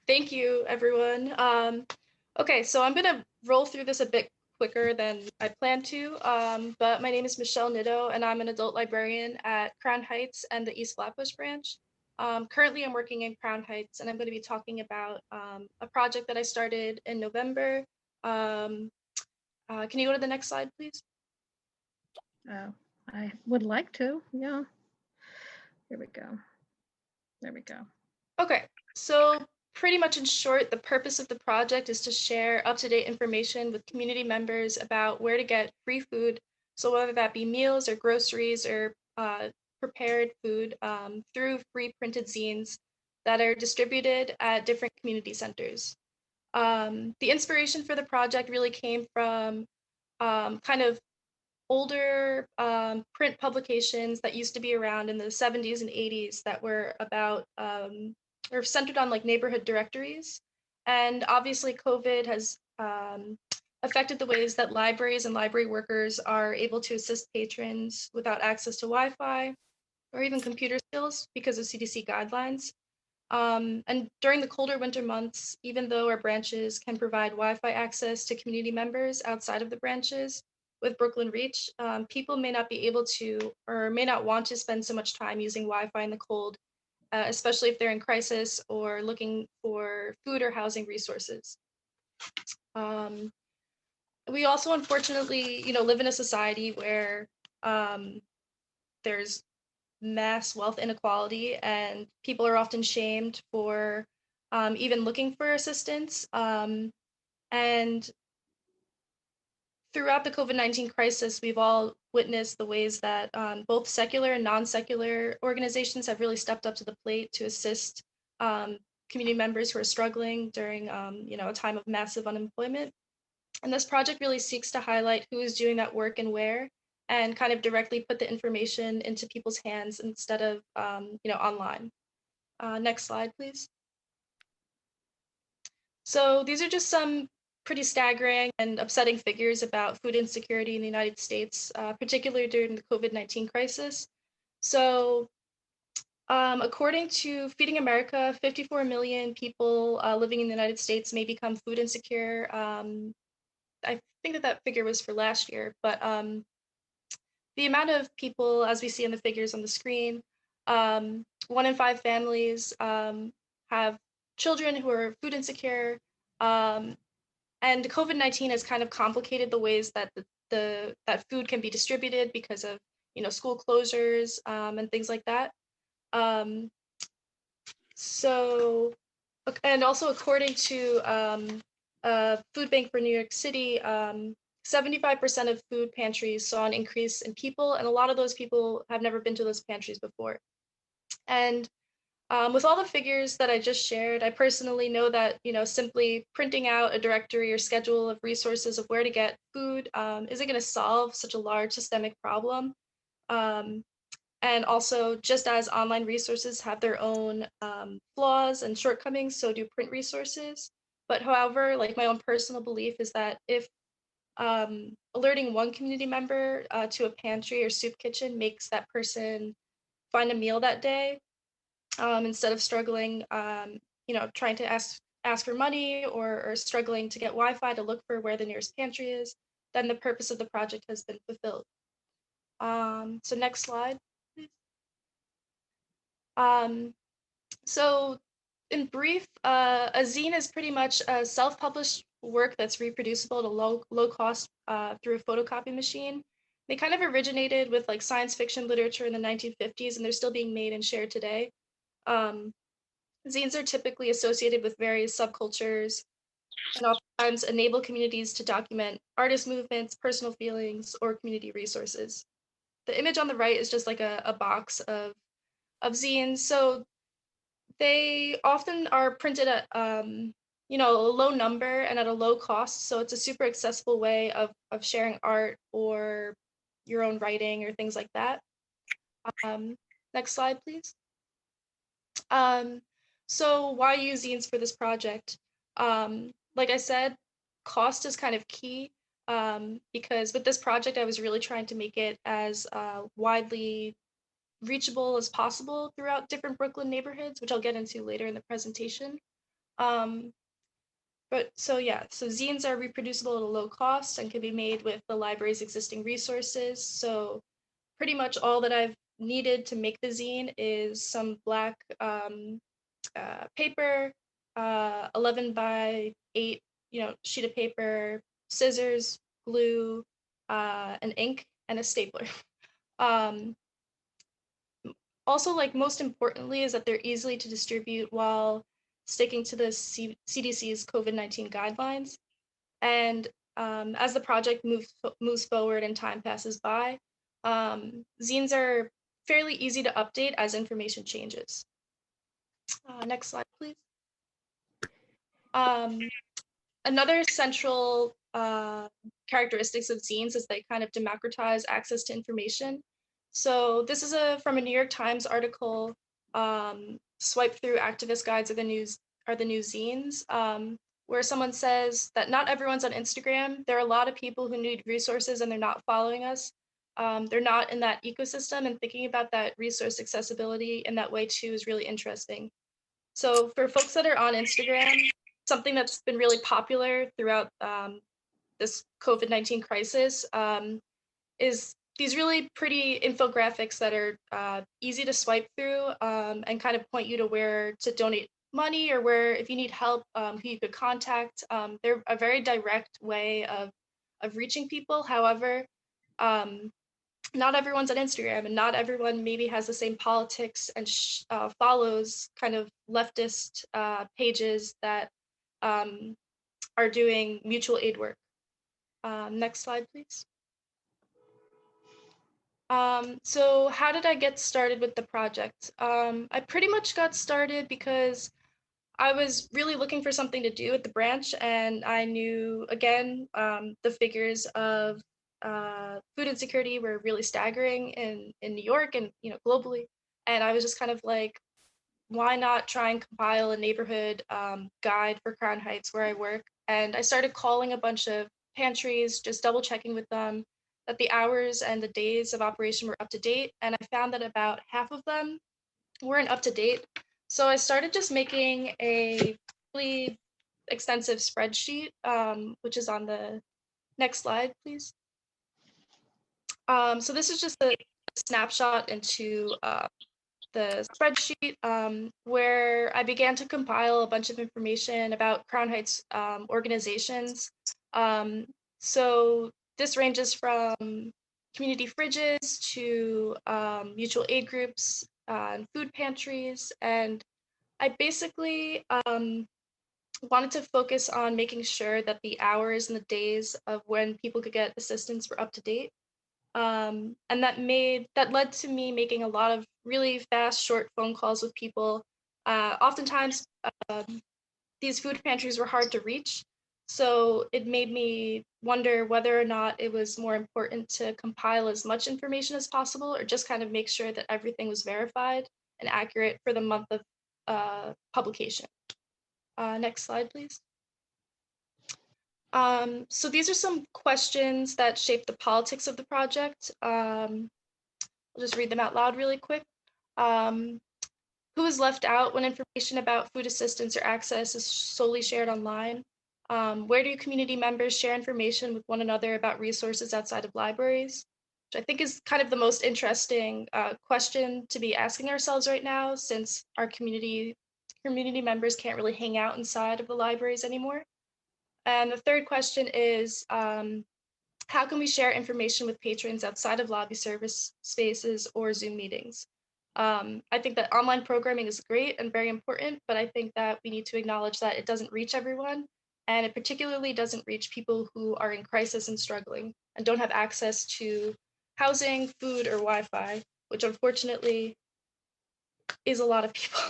Thank you, everyone. Okay, so I'm gonna roll through this a bit quicker than I planned to, but my name is Michelle Nitto, and I'm an adult librarian at Crown Heights and the East Flatbush branch. Currently, I'm working in Crown Heights, and I'm going to be talking about a project that I started in November. Um, can you go to the next slide, please? I would like to, yeah. Here we go. There we go. Okay, so pretty much in short, the purpose of the project is to share up-to-date information with community members about where to get free food. So whether that be meals or groceries or prepared food through free printed zines that are distributed at different community centers. The inspiration for the project really came from kind of older print publications that used to be around in the 70s and 80s that were about or centered on like neighborhood directories. And obviously, COVID has affected the ways that libraries and library workers are able to assist patrons without access to Wi Fi or even computer skills because of CDC guidelines. And during the colder winter months, even though our branches can provide Wi-Fi access to community members outside of the branches with Brooklyn Reach, people may not be able to or may not want to spend so much time using Wi-Fi in the cold, especially if they're in crisis or looking for food or housing resources. Um, we also, unfortunately, live in a society where there's mass wealth inequality, and people are often shamed for even looking for assistance. And throughout the COVID-19 crisis, we've all witnessed the ways that both secular and non-secular organizations have really stepped up to the plate to assist um, community members who are struggling during, a time of massive unemployment. And this project really seeks to highlight who is doing that work and where, and kind of directly put the information into people's hands instead of, online. Next slide, please. So these are just some pretty staggering and upsetting figures about food insecurity in the United States, particularly during the COVID-19 crisis. So according to Feeding America, 54 million people living in the United States may become food insecure. I think that figure was for last year, but the amount of people, as we see in the figures on the screen, 1 in 5 families have children who are food insecure, um, and COVID-19 has kind of complicated the ways that that food can be distributed because of school closures and things like that. Um, so, and also according to Food Bank for New York City, 75% of food pantries saw an increase in people, and a lot of those people have never been to those pantries before. And with all the figures that I just shared, I personally know that simply printing out a directory or schedule of resources of where to get food isn't going to solve such a large systemic problem. Um, and also, just as online resources have their own flaws and shortcomings, so do print resources. But however, like my own personal belief is that if alerting one community member to a pantry or soup kitchen makes that person find a meal that day, instead of struggling, trying to ask for money or struggling to get Wi-Fi to look for where the nearest pantry is, then the purpose of the project has been fulfilled. So next slide, please. Um, so in brief, a zine is pretty much a self-published work that's reproducible at a low cost through a photocopy machine. They kind of originated with like science fiction literature in the 1950s, and they're still being made and shared today. Um, Zines are typically associated with various subcultures and oftentimes enable communities to document artist movements, personal feelings, or community resources. The image on the right is just like a box of zines. So they often are printed at a low number and at a low cost. So it's a super accessible way of sharing art or your own writing or things like that. Um, Next slide, please. Um, so why use zines for this project? Like I said, cost is kind of key because with this project, I was really trying to make it as widely reachable as possible throughout different Brooklyn neighborhoods, which I'll get into later in the presentation. Um, but so yeah, so zines are reproducible at a low cost and can be made with the library's existing resources. So pretty much all that I've needed to make the zine is some black paper, 11 by 8, sheet of paper, scissors, glue, an ink, and a stapler. Um, Also, like most importantly, is that they're easily to distribute while sticking to the CDC's COVID-19 guidelines. And as the project moves forward and time passes by, zines are fairly easy to update as information changes. Next slide, please. Um, Another central characteristics of zines is they kind of democratize access to information. So this is from a New York Times article. Swipe through activist guides are the new zines, where someone says that not everyone's on Instagram. There are a lot of people who need resources and they're not following us. They're not in that ecosystem, and thinking about that resource accessibility in that way too is really interesting. So for folks that are on Instagram, something that's been really popular throughout this COVID-19 crisis is these really pretty infographics that are easy to swipe through and kind of point you to where to donate money or where, if you need help, who you could contact. They're a very direct way of reaching people. However, um, not everyone's on Instagram, and not everyone maybe has the same politics and follows kind of leftist pages that um, are doing mutual aid work. Next slide, please. So how did I get started with the project? I pretty much got started because I was really looking for something to do at the branch, and I knew, again, the figures of food insecurity were really staggering in New York and globally. And I was just kind of like, why not try and compile a neighborhood guide for Crown Heights where I work? And I started calling a bunch of pantries, just double checking with them that the hours and the days of operation were up to date. And I found that about half of them weren't up to date. So I started just making a really extensive spreadsheet, which is on the next slide, please. So this is just a snapshot into the spreadsheet where I began to compile a bunch of information about Crown Heights organizations. Um, so this ranges from community fridges to mutual aid groups and food pantries. And I basically wanted to focus on making sure that the hours and the days of when people could get assistance were up to date. And that led to me making a lot of really fast, short phone calls with people. Oftentimes, um, these food pantries were hard to reach, so it made me wonder whether or not it was more important to compile as much information as possible, or just kind of make sure that everything was verified and accurate for the month of publication. Next slide, please. So these are some questions that shape the politics of the project. I'll just read them out loud really quick. Um, who is left out when information about food assistance or access is solely shared online? Where do community members share information with one another about resources outside of libraries? Which I think is kind of the most interesting question to be asking ourselves right now, since our community members can't really hang out inside of the libraries anymore. And the third question is, how can we share information with patrons outside of lobby service spaces or Zoom meetings? I think that online programming is great and very important, but I think that we need to acknowledge that it doesn't reach everyone, and it particularly doesn't reach people who are in crisis and struggling and don't have access to housing, food, or Wi-Fi, which unfortunately is a lot of people,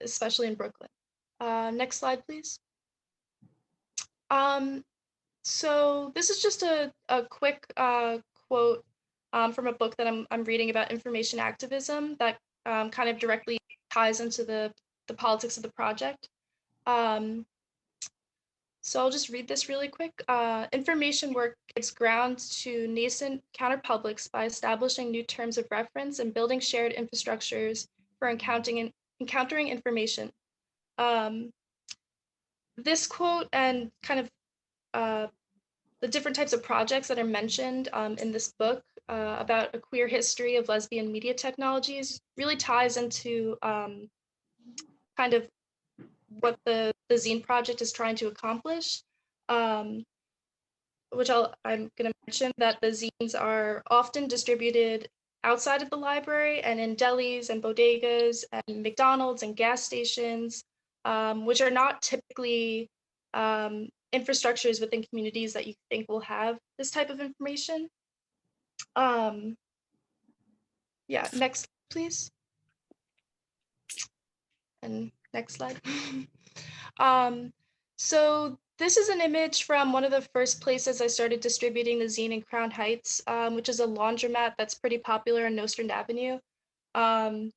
especially in Brooklyn. Next slide, please. Um, So this is just a quick quote from a book that I'm reading about information activism that kind of directly ties into the politics of the project. Um, so I'll just read this really quick. Information work gives ground to nascent counterpublics by establishing new terms of reference and building shared infrastructures for encountering information. Um, this quote and kind of uh, the different types of projects that are mentioned in this book about a queer history of lesbian media technologies really ties into kind of what the zine project is trying to accomplish. Um, which I'm going to mention that the zines are often distributed outside of the library and in delis and bodegas and McDonald's and gas stations, which are not typically infrastructures within communities that you think will have this type of information. Um, yeah, next, please. And next slide. um, so this is an image from one of the first places I started distributing the zine in Crown Heights, which is a laundromat that's pretty popular on Nostrand Avenue. Um,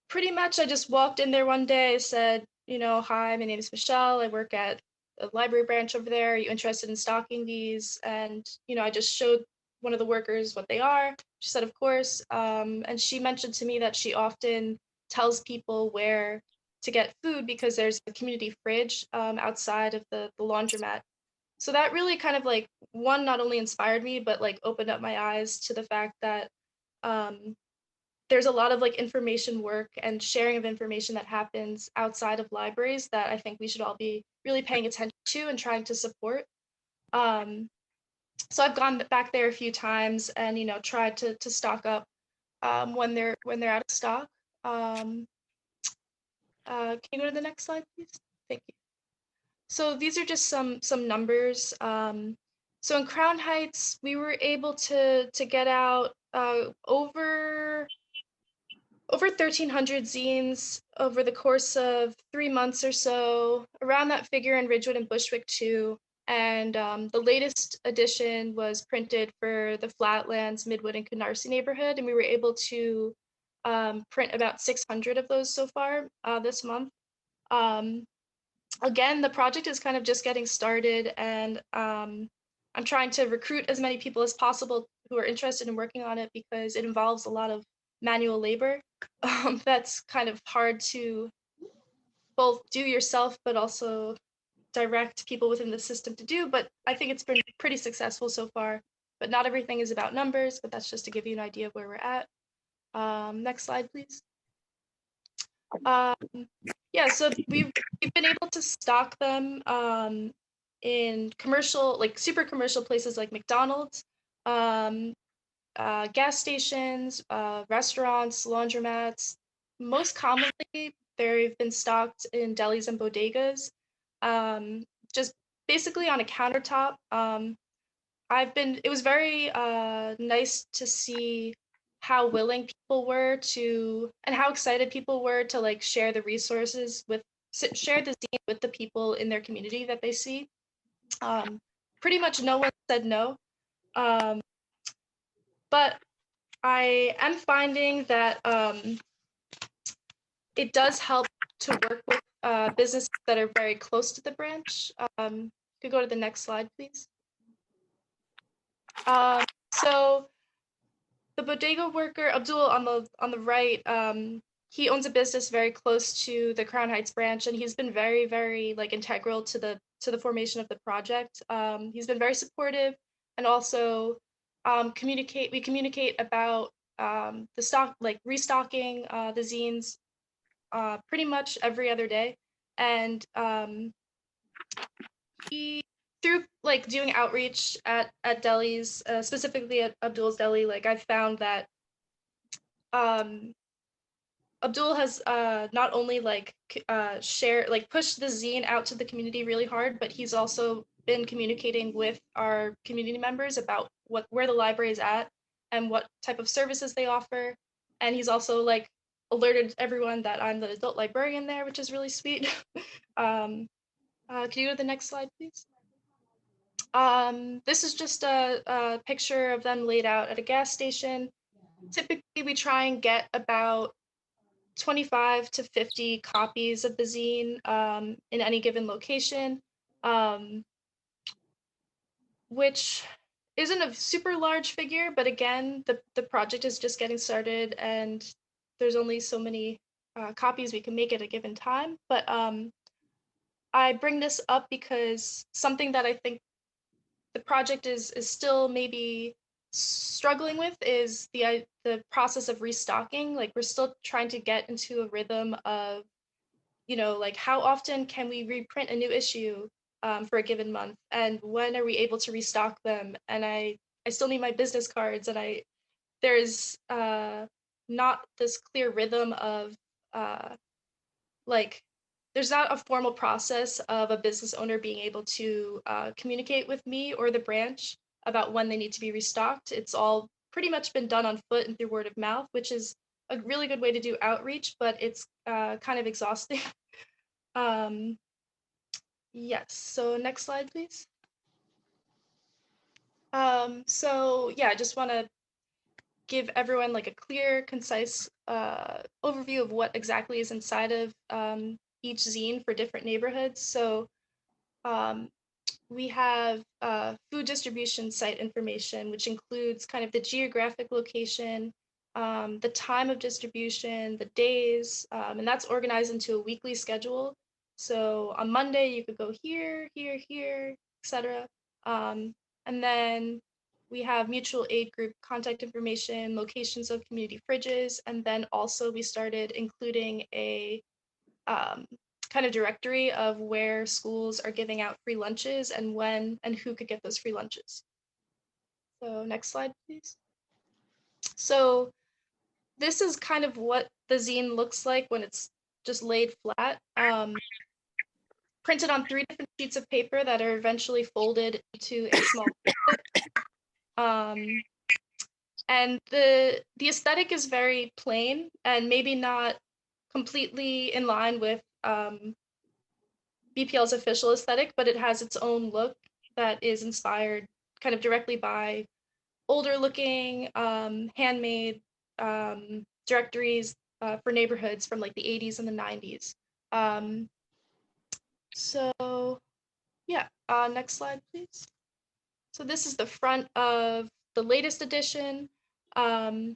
Pretty much I just walked in there one day, said, hi, my name is Michelle. I work at the library branch over there. Are you interested in stocking these? And, I just showed one of the workers what they are. She said, of course. And she mentioned to me that she often tells people where to get food because there's a community fridge outside of the laundromat. So that really kind of like, one, not only inspired me, but like opened up my eyes to the fact that um, there's a lot of like information work and sharing of information that happens outside of libraries that I think we should all be really paying attention to and trying to support. Um, so I've gone back there a few times and tried to stock up when they're out of stock. Um, can you go to the next slide, please? Thank you. So these are just some numbers. So in Crown Heights, we were able to get out over 1,300 zines over the course of 3 months or so, around that figure in Ridgewood and Bushwick too. And the latest edition was printed for the Flatlands, Midwood, and Canarsie neighborhood, and we were able to print about 600 of those so far this month. Um, Again, the project is kind of just getting started, and I'm trying to recruit as many people as possible who are interested in working on it because it involves a lot of manual labor. That's kind of hard to both do yourself, but also direct people within the system to do. But I think it's been pretty successful so far. But not everything is about numbers, but that's just to give you an idea of where we're at. Next slide, please. Um, yeah, so we've been able to stock them in commercial, like super commercial places like McDonald's, um, gas stations, restaurants, laundromats. Most commonly, they've been stocked in delis and bodegas, um, just basically on a countertop. It was very nice to see how willing people were to, and how excited people were to like share the resources share the zine with the people in their community that they see. Um, Pretty much no one said no. Um, but I am finding that it does help to work with businesses that are very close to the branch. Could go to the next slide, please. So the bodega worker Abdul on the right, he owns a business very close to the Crown Heights branch, and he's been very, very like integral to the formation of the project. He's been very supportive, and also we communicate about the stock, like restocking the zines pretty much every other day, and he through like doing outreach at delis, specifically at Abdul's Deli, like I've found that um Abdul has not only like pushed the zine out to the community really hard, but he's also been communicating with our community members about where the library is at and what type of services they offer. And he's also like alerted everyone that I'm the adult librarian there, which is really sweet. um, can you go to the next slide, please? This is just a picture of them laid out at a gas station. Typically, we try and get about 25 to 50 copies of the zine in any given location, um, which isn't a super large figure, but again, the project is just getting started and there's only so many copies we can make at a given time. But I bring this up because something that I think the project is still maybe struggling with is the process of restocking. Like we're still trying to get into a rhythm of, like how often can we reprint a new issue for a given month, and when are we able to restock them? And I still need my business cards, and there's not this clear rhythm of uh, like there's not a formal process of a business owner being able to communicate with me or the branch about when they need to be restocked. It's all pretty much been done on foot and through word of mouth, which is a really good way to do outreach, but it's kind of exhausting. um, yes, so next slide, please. So yeah, I just want to give everyone like a clear, concise overview of what exactly is inside of each zine for different neighborhoods. So um, we have food distribution site information, which includes kind of the geographic location, the time of distribution, the days, and that's organized into a weekly schedule. So on Monday, you could go here, here, here, etc. Um, and then we have mutual aid group contact information, locations of community fridges, and then also we started including a um, kind of directory of where schools are giving out free lunches and when and who could get those free lunches. So next slide, please. So this is kind of what the zine looks like when it's just laid flat, printed on 3 different sheets of paper that are eventually folded into a small um, and the aesthetic is very plain and maybe not completely in line with BPL's official aesthetic, but it has its own look that is inspired kind of directly by older looking handmade directories for neighborhoods from like the 80s and the 90s. Um, so yeah, next slide, please. So this is the front of the latest edition. Um,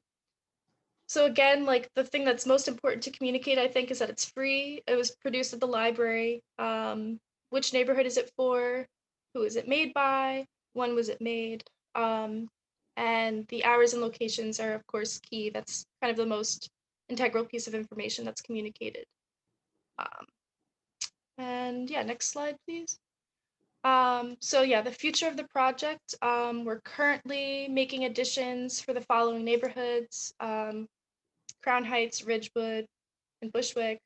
So again, like the thing that's most important to communicate, I think, is that it's free. It was produced at the library. Which neighborhood is it for? Who is it made by? When was it made? Um, and the hours and locations are, of course, key. That's kind of the most integral piece of information that's communicated. Um, and yeah, next slide, please. So yeah, the future of the project, we're currently making additions for the following neighborhoods. Crown Heights, Ridgewood, and Bushwick,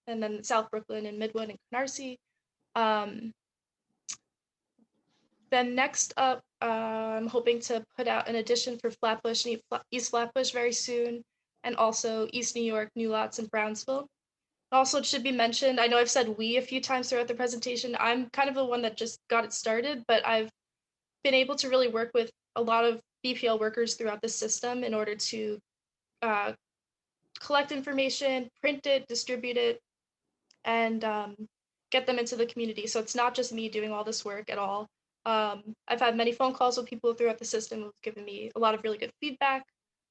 and then South Brooklyn and Midwood and Canarsie. Um, then next up, I'm hoping to put out an edition for Flatbush and East Flatbush very soon, and also East New York, New Lots, and Brownsville. Also, it should be mentioned, I know I've said we a few times throughout the presentation. I'm kind of the one that just got it started, but I've been able to really work with a lot of BPL workers throughout the system in order to uh, collect information, print it, distribute it, and get them into the community. So it's not just me doing all this work at all. I've had many phone calls with people throughout the system who've given me a lot of really good feedback,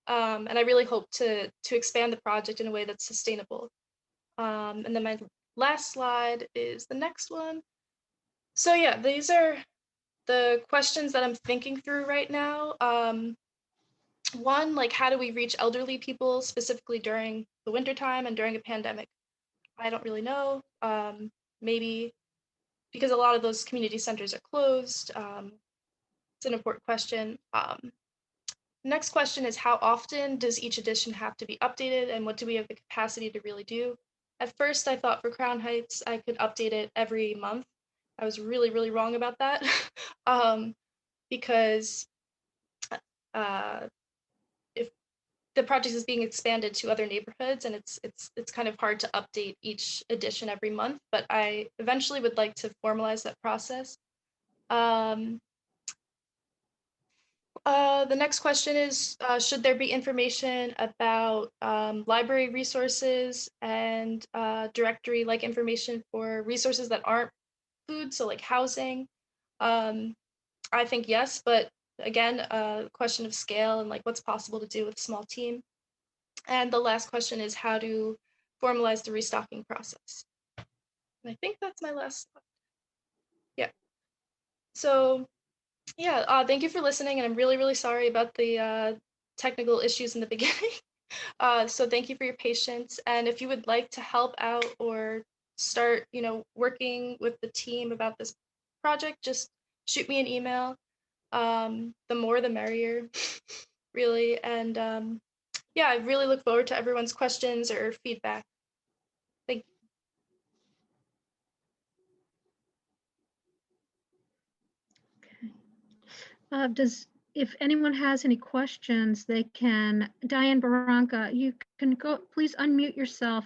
and I really hope to expand the project in a way that's sustainable. And then my last slide is the next one. So yeah, these are the questions that I'm thinking through right now. One, like how do we reach elderly people specifically during the wintertime and during a pandemic? I don't really know. Maybe because a lot of those community centers are closed. It's an important question. Next question is how often does each edition have to be updated, and what do we have the capacity to really do? At first, I thought for Crown Heights, I could update it every month. I was really, really wrong about that um, because uh, if the project is being expanded to other neighborhoods and it's kind of hard to update each edition every month, but I eventually would like to formalize that process. Um, the next question is, should there be information about library resources and directory-like information for resources that aren't food, so like housing? Um, I think yes, but again, a question of scale and like what's possible to do with a small team. And the last question is how to formalize the restocking process. I think that's my last slide. Yeah. So yeah, thank you for listening, and I'm really, really sorry about the technical issues in the beginning. So thank you for your patience, and if you would like to help out or start, working with the team about this project, just shoot me an email. The more, the merrier, really. And yeah, I really look forward to everyone's questions or feedback. Thank you. If anyone has any questions, they can, Diane Barranca, you can go, please unmute yourself.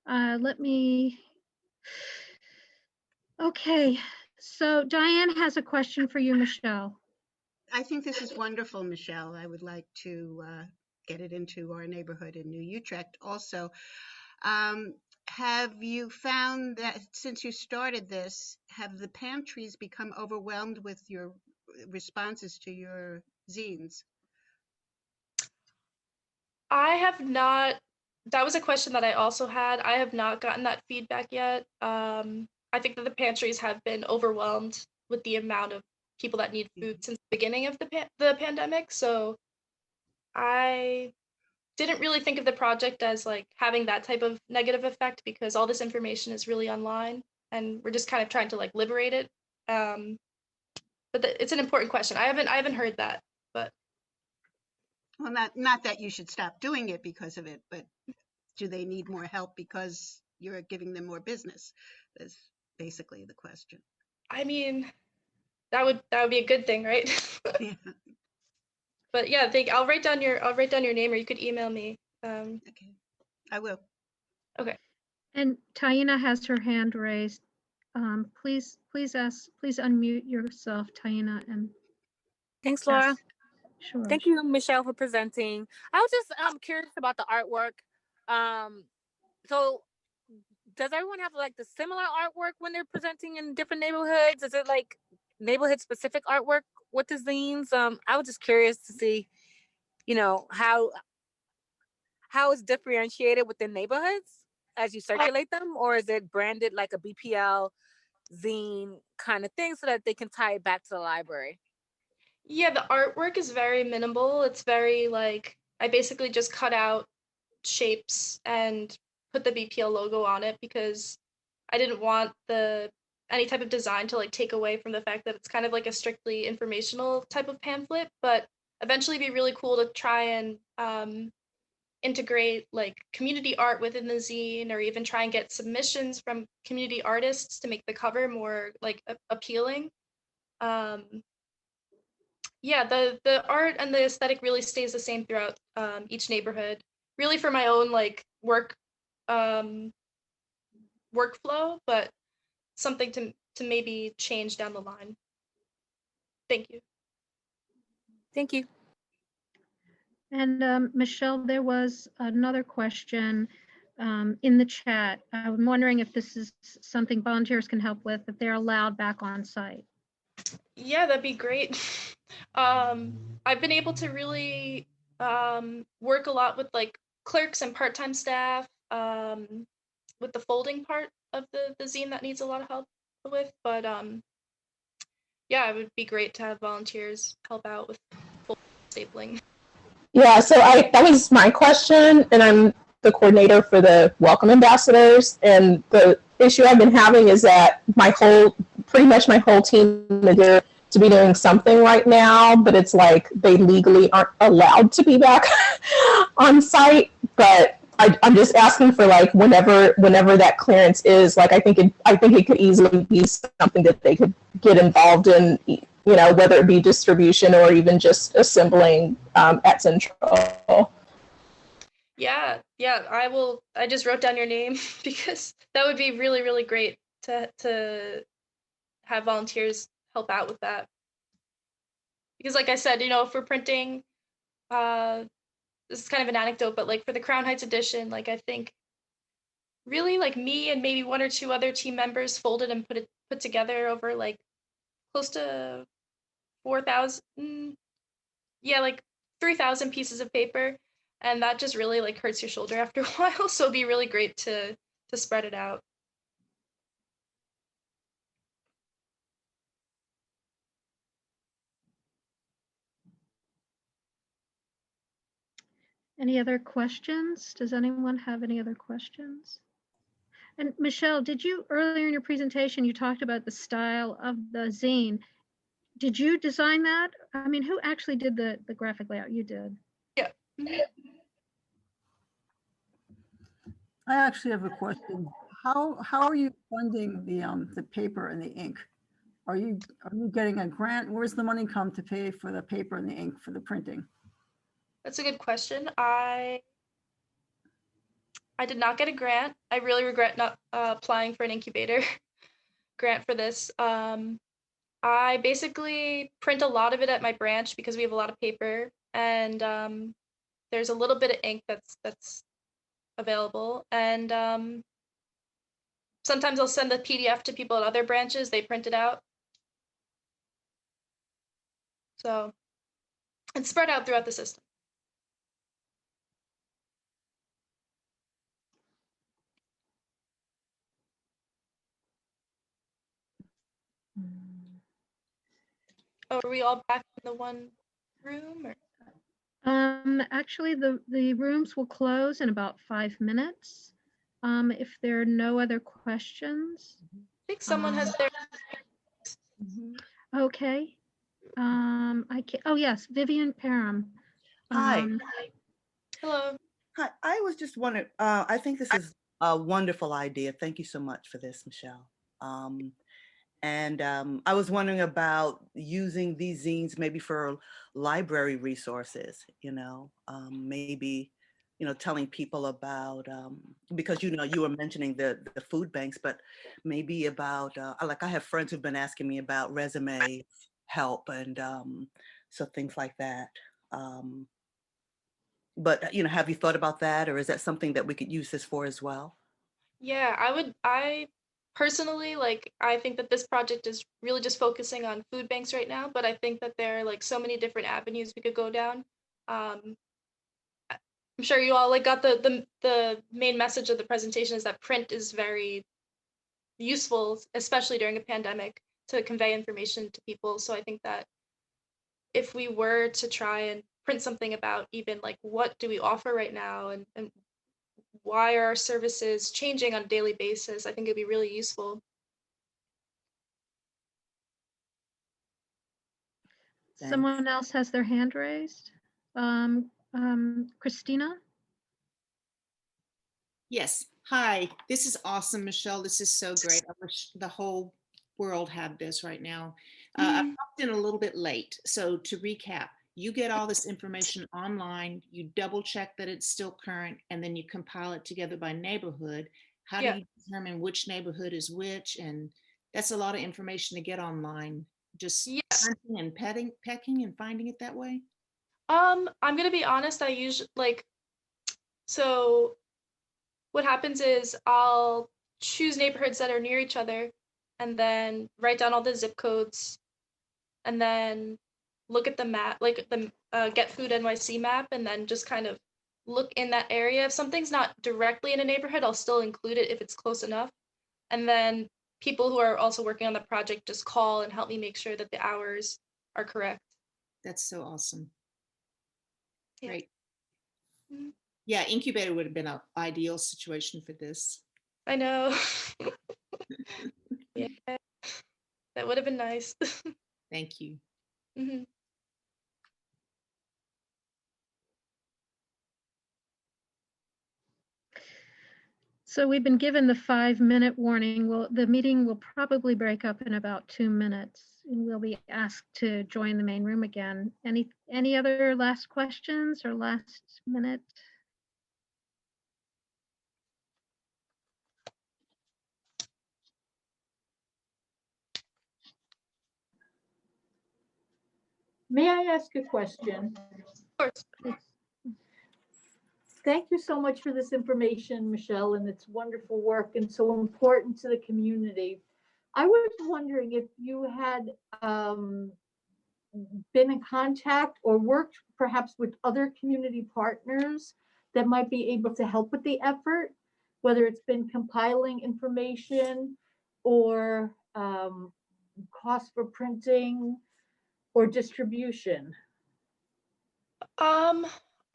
Let me, okay. So Diane has a question for you, Michelle. I think this is wonderful, Michelle. I would like to get it into our neighborhood in New Utrecht also. Have you found that since you started this, have the pantries become overwhelmed with your responses to your zines? I have not, that was a question that I also had. I have not gotten that feedback yet. I think that the pantries have been overwhelmed with the amount of people that need food since the beginning of the pandemic. So I didn't really think of the project as like having that type of negative effect because all this information is really online and we're just kind of trying to like liberate it. Um, but it's an important question. I haven't heard that, but Well, not that you should stop doing it because of it, but do they need more help because you're giving them more business? That's basically the question. I mean, that would be a good thing, right? Yeah. But yeah, I'll write down your name, or you could email me. Okay, I will. Okay. And Taina has her hand raised. Please unmute yourself, Taina, and Thanks, Laura. Sure. Thank you, Michelle, for presenting. I was just curious about the artwork. So does everyone have like the similar artwork when they're presenting in different neighborhoods? Is it like neighborhood specific artwork with the zines? I was just curious to see, how it's differentiated within neighborhoods as you circulate them, or is it branded like a BPL zine kind of thing so that they can tie it back to the library? Yeah, the artwork is very minimal. It's very like I basically just cut out shapes and put the BPL logo on it because I didn't want the any type of design to like take away from the fact that it's kind of like a strictly informational type of pamphlet, but eventually be really cool to try and integrate like community art within the zine, or even try and get submissions from community artists to make the cover more like appealing. Yeah, the art and the aesthetic really stays the same throughout each neighborhood. Really for my own like um, workflow, but something to maybe change down the line. Thank you. Thank you. And Michelle, there was another question in the chat. I'm wondering if this is something volunteers can help with, if they're allowed back on site. Yeah, that'd be great. I've been able to really work a lot with like clerks and part-time staff with the folding part of the zine that needs a lot of help with. But yeah, it would be great to have volunteers help out with stapling. Yeah, so that was my question, and I'm the coordinator for the Welcome Ambassadors. And the issue I've been having is that pretty much my whole team is to be doing something right now, but it's like they legally aren't allowed to be back on site. But I'm just asking for like whenever that clearance is, like I think it could easily be something that they could get involved in, whether it be distribution or even just assembling at Central. Yeah, I will. I just wrote down your name because that would be really, really great to have volunteers help out with that. Because like I said, if we're printing, this is kind of an anecdote, but like for the Crown Heights edition, like I think really like me and maybe one or two other team members folded and put together over like close to 4,000, yeah, like 3,000 pieces of paper, and that just really like hurts your shoulder after a while. So it'd be really great to spread it out. Any other questions? Does anyone have any other questions? And Michelle, did you, earlier in your presentation, you talked about the style of the zine. Did you design that? I mean, who actually did the graphic layout? You did. Yeah. Mhm. I actually have a question. How are you funding the paper and the ink? Are you getting a grant? Where's the money come to pay for the paper and the ink for the printing? That's a good question. I did not get a grant. I really regret not applying for an incubator grant for this. I basically print a lot of it at my branch because we have a lot of paper, and there's a little bit of ink that's available. And sometimes I'll send the PDF to people at other branches. They print it out. So it's spread out throughout the system. Oh, are we all back in the one room? Or? Actually, the rooms will close in about 5 minutes. If there are no other questions. I think someone has their. Okay. I can, oh yes, Vivian Parham. Hi. Hello. Hi. I was just wondering, I think this is a wonderful idea. Thank you so much for this, Michelle. I was wondering about using these zines maybe for library resources, maybe, telling people about, because, you were mentioning the food banks, but maybe about, like I have friends who've been asking me about resume help and so things like that. But, have you thought about that, or is that something that we could use this for as well? Yeah, I personally, like, I think that this project is really just focusing on food banks right now, but I think that there are like so many different avenues we could go down. Um, I'm sure you all like got the main message of the presentation is that print is very useful, especially during a pandemic, to convey information to people. So I think that if we were to try and print something about even like what do we offer right now and why are our services changing on a daily basis, I think it'd be really useful. Thanks. Someone else has their hand raised. Christina? Yes. Hi, this is awesome, Michelle. This is so great. I wish the whole world had this right now. I popped in a little bit late. So to recap, you get all this information online, you double check that it's still current, and then you compile it together by neighborhood. How do Yeah. you determine which neighborhood is which? And that's a lot of information to get online. Just Yeah. hunting and pecking and finding it that way. I'm gonna be honest, I usually like, so what happens is I'll choose neighborhoods that are near each other and then write down all the zip codes and then look at the map, like the Get Food NYC map, and then just kind of look in that area. If something's not directly in a neighborhood, I'll still include it if it's close enough. And then people who are also working on the project just call and help me make sure that the hours are correct. That's so awesome. Yeah. Great. Mhm. Yeah, incubator would have been an ideal situation for this. I know. Yeah, that would have been nice. Thank you. Hmm. So we've been given the 5-minute warning. Well, the meeting will probably break up in about 2 minutes, and we'll be asked to join the main room again. Any other last questions or last minute? May I ask a question? Of course. Thank you so much for this information, Michelle, and it's wonderful work and so important to the community. I was wondering if you had been in contact or worked perhaps with other community partners that might be able to help with the effort, whether it's been compiling information or cost for printing or distribution.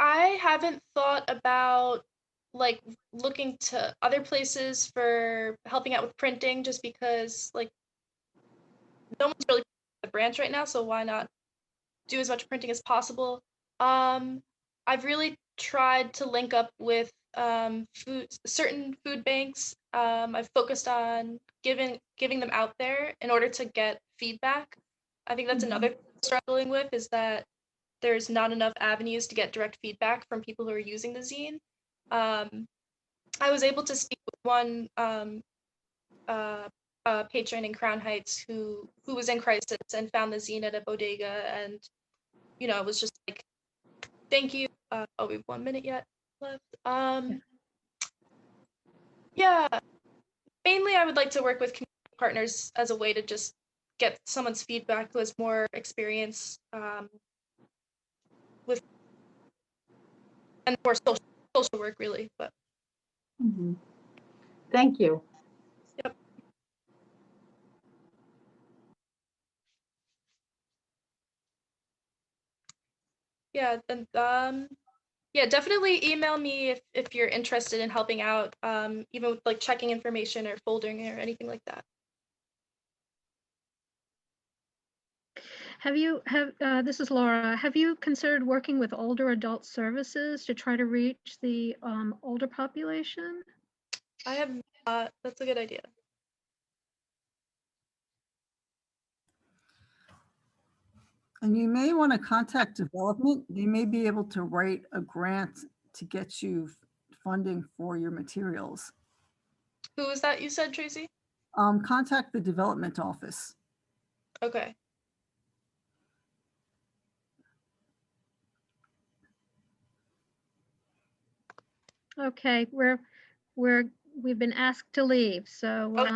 I haven't thought about like looking to other places for helping out with printing just because like no one's really the branch right now, so why not do as much printing as possible. I've really tried to link up with certain food banks. I've focused on giving them out there in order to get feedback. I think that's another thing I'm struggling with is that there's not enough avenues to get direct feedback from people who are using the zine. I was able to speak with one uh, patron in Crown Heights who was in crisis and found the zine at a bodega, and it was just like, thank you. Oh, we have 1 minute yet left. Yeah, mainly I would like to work with community partners as a way to just get someone's feedback who has more experience with and more social work really. But Thank you. yep. Yeah, and yeah, definitely email me if you're interested in helping out, even with like checking information or foldering or anything like that. This is Laura. Have you considered working with older adult services to try to reach the older population? I have that's a good idea. And you may want to contact development. They may be able to write a grant to get you funding for your materials. Who was that you said, Tracy? Contact the development office. Okay. Okay, we've been asked to leave. So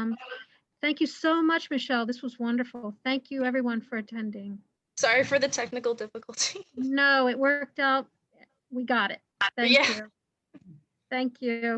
thank you so much, Michelle. This was wonderful. Thank you everyone for attending. Sorry for the technical difficulty. No, it worked out. We got it. Thank Yeah. you. Thank you.